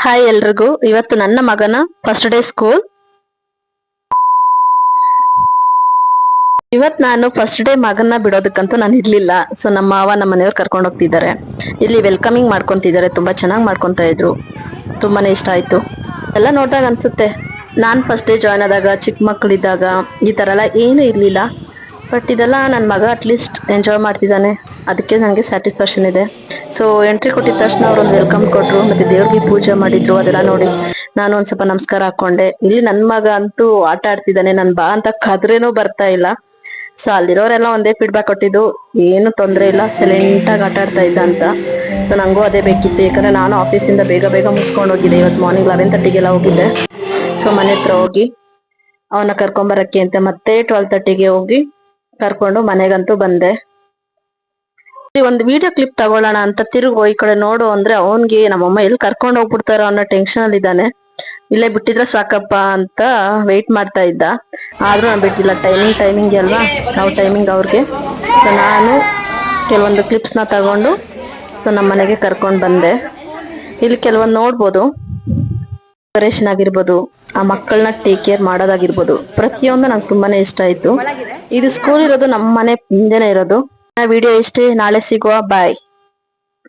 Hi ಎಲ್ರಿಗೂ. ಇವತ್ತು ನನ್ನ ಮಗನ ಫಸ್ಟ್ ಡೇ ಸ್ಕೂಲ್. ಇವತ್ ನಾನು ಫಸ್ಟ್ ಡೇ ಮಗನ ಬಿಡೋದಕ್ಕಂತೂ ನಾನು ಇರ್ಲಿಲ್ಲ. ಸೊ ನಮ್ಮ ಮಾವ ನಮ್ಮ ಮನೆಯವ್ರು ಕರ್ಕೊಂಡು ಹೋಗ್ತಿದ್ದಾರೆ. ಇಲ್ಲಿ ವೆಲ್ಕಮಿಂಗ್ ಮಾಡ್ಕೊಂತಿದ್ದಾರೆ. ತುಂಬಾ ಚೆನ್ನಾಗಿ ಮಾಡ್ಕೊಂತ ಇದ್ರು. ತುಂಬಾನೇ ಇಷ್ಟ ಆಯ್ತು. ಎಲ್ಲ ನೋಡ್ದಾಗ ಅನ್ಸುತ್ತೆ ನಾನ್ ಫಸ್ಟ್ ಡೇ ಜಾಯ್ನ್ ಆದಾಗ ಚಿಕ್ಕ ಮಕ್ಕಳಿದ್ದಾಗ ಈ ತರ ಎಲ್ಲ ಏನು ಇರ್ಲಿಲ್ಲ. ಬಟ್ ಇದೆಲ್ಲ ನನ್ನ ಮಗ ಅಟ್ಲೀಸ್ಟ್ ಎಂಜಾಯ್ ಮಾಡ್ತಿದ್ದಾನೆ. ಅದಕ್ಕೆ ನನಗೆ ಸ್ಯಾಟಿಸ್ಫ್ಯಾಕ್ಷನ್ ಇದೆ. ಸೊ ಎಂಟ್ರಿ ಕೊಟ್ಟಿದ ತಕ್ಷಣ ಅವ್ರೊಂದು ವೆಲ್ಕಮ್ ಕೊಟ್ರು, ಮತ್ತೆ ದೇವ್ರಿಗೆ ಪೂಜೆ ಮಾಡಿದ್ರು. ಅದೆಲ್ಲ ನೋಡಿ ನಾನು ಒಂದ್ ಸ್ವಲ್ಪ ನಮಸ್ಕಾರ ಹಾಕೊಂಡೆ. ಇಲ್ಲಿ ನನ್ ಮಗ ಅಂತೂ ಆಟ ಆಡ್ತಿದ್ದಾನೆ. ನನ್ ಬಾ ಅಂತ ಕದ್ರೇನೂ ಬರ್ತಾ ಇಲ್ಲ. ಸೊ ಅಲ್ಲಿರೋರೆಲ್ಲ ಒಂದೇ ಫೀಡ್ಬ್ಯಾಕ್ ಕೊಟ್ಟಿದ್ದು, ಏನು ತೊಂದ್ರೆ ಇಲ್ಲ, ಸೈಲೆಂಟ್ ಆಗಿ ಆಟ ಆಡ್ತಾ ಇದ್ದ ಅಂತ. ಸೊ ನಂಗೂ ಅದೇ ಬೇಕಿತ್ತು. ಯಾಕಂದ್ರೆ ನಾನು ಆಫೀಸಿಂದ ಬೇಗ ಬೇಗ ಮುಗಿಸ್ಕೊಂಡು ಹೋಗಿದ್ದೆ. ಇವತ್ತು ಮಾರ್ನಿಂಗ್ 11:30ಗೆಲ್ಲ ಹೋಗಿದ್ದೆ. ಸೊ ಮನೆ ಹತ್ರ ಹೋಗಿ ಅವನ್ನ ಕರ್ಕೊಂಬರಕ್ಕೆ ಅಂತ ಮತ್ತೆ 12:30ಗೆ ಹೋಗಿ ಕರ್ಕೊಂಡು ಮನೆಗಂತೂ ಬಂದೆ. ಒಂದು ವಿಡಿಯೋ ಕ್ಲಿಪ್ ತಗೊಳ್ಳೋಣ ಅಂತ ತಿರುಗು ಈ ಕಡೆ ನೋಡು ಅಂದ್ರೆ ಅವನ್ಗೆ ನಮ್ಮಮ್ಮ ಎಲ್ಲಿ ಕರ್ಕೊಂಡು ಹೋಗ್ಬಿಡ್ತಾರೋ ಅನ್ನೋ ಟೆನ್ಷನ್ ಅಲ್ಲಿ ಇದ್ದಾನೆ. ಇಲ್ಲೇ ಬಿಟ್ಟಿದ್ರೆ ಸಾಕಪ್ಪ ಅಂತ ವೆಯ್ಟ್ ಮಾಡ್ತಾ ಇದ್ದ. ಆದ್ರೂ ನಾನು ಬಿಟ್ಟಿಲ್ಲ. ಟೈಮಿಂಗ್ ಅಲ್ವಾ, ನಾವು ಟೈಮಿಂಗ್ ಅವ್ರಿಗೆ. ಸೊ ನಾನು ಕೆಲವೊಂದು ಕ್ಲಿಪ್ಸ್ ನ ತಗೊಂಡು ಸೊ ನಮ್ಮ ಮನೆಗೆ ಕರ್ಕೊಂಡು ಬಂದೆ. ಇಲ್ಲಿ ಕೆಲವೊಂದು ನೋಡ್ಬೋದು, ಡೆಕೋರೇಷನ್ ಆಗಿರ್ಬೋದು, ಆ ಮಕ್ಕಳನ್ನ ಟೇಕ್ ಕೇರ್ ಮಾಡೋದಾಗಿರ್ಬೋದು, ಪ್ರತಿಯೊಂದು ನಂಗೆ ತುಂಬಾನೇ ಇಷ್ಟ ಆಯ್ತು. ಇದು ಸ್ಕೂಲ್ ಇರೋದು ನಮ್ಮ ಮನೆ ಹಿಂದೆನೆ ಇರೋದು. ವಿಡಿಯೋ ಇಷ್ಟೇ. ನಾಳೆ ಸಿಗುವ. ಬಾಯ್.